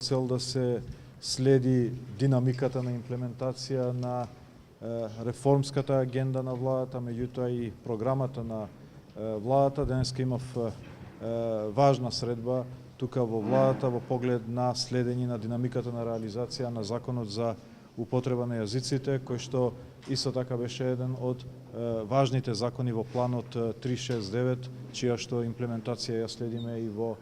цел да се следи динамиката на имплементација на реформската агенда на владата, меѓутоа и програмата на владата. Денеска имав важна средба тука во владата во поглед на следење на динамиката на реализација на законот за употреба на јазиците, кој што исто така беше еден од важните закони во планот 369, чија што имплементација ја следиме и во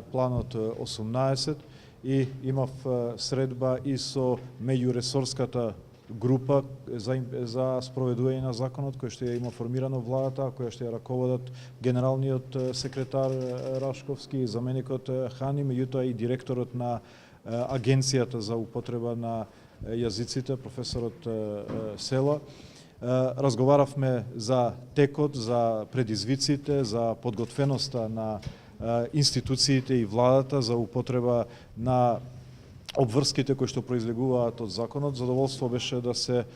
планот 18, и имав средба и со меѓуресорската група за спроведување на законот, кој што ја има формирано владата, која што ја раководат генералниот секретар Рашковски, заменикот Хани, меѓутоа и директорот на Агенцијата за употреба на јазиците, професорот Села. Разговаравме за текот, за предизвиците, за подготвеноста на институциите и владата за употреба на обврските кои што произлегуваат од законот. Задоволство беше да се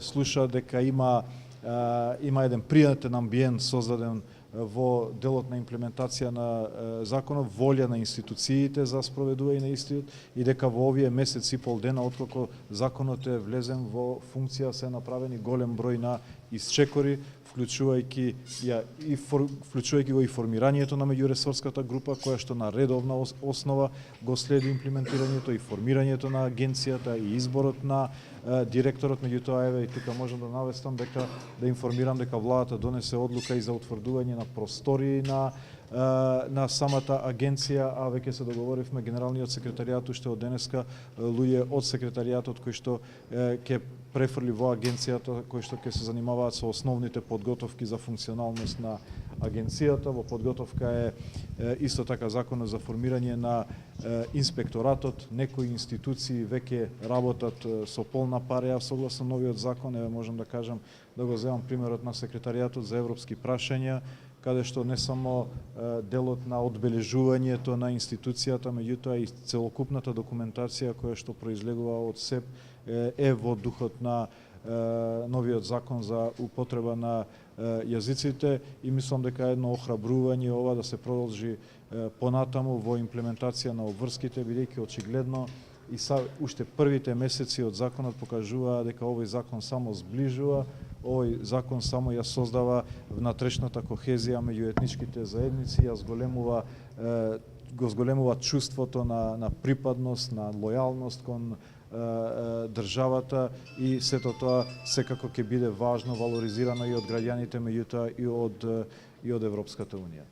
слуша дека има еден пријатен амбиент создаден во делот на имплементација на законот, волја на институциите за спроведување на истиот, и дека во овие месец и пол дена откако законот е влезен во функција се направени голем број на исчекори, вклучувајќи го и формирањето на меѓуресорската група, која што на редовна основа го следи имплементирањето и формирањето на агенцијата и изборот на директорот. Меѓутоа, еве и тука можам да навестам дека да информирам дека владата донесе одлука и за утврдување на простории на самата агенција, а веќе се договоривме генералниот секретаријат уште од денеска луѓе од секретаријатот кои што ќе префрли во агенцијата, кои што ќе се занимаваат со основните подготовки за функционалност на агенцијата. Во подготовка е исто така законот за формирање на инспекторатот. Некои институции веќе работат со полна пареја согласно новиот закон. Еве можам да кажам, да го земам примерот на секретаријатот за европски прашања, каде што не само делот на одбележувањето на институцијата, меѓутоа и целокупната документација која што произлегува од СЕП е во духот на новиот закон за употреба на јазиците, и мислам дека едно охрабрување ова да се продолжи понатаму во имплементација на обврските, бидејќи очигледно и уште првите месеци од законот покажуваа дека овој закон само зближува, овој закон само ја создава внатрешната кохезија меѓу етничките заедници, ја зголемува чувството на припадност, на лојалност кон државата, и сето тоа секако ќе биде важно валоризирано и од граѓаните, меѓутоа и од Европската унија.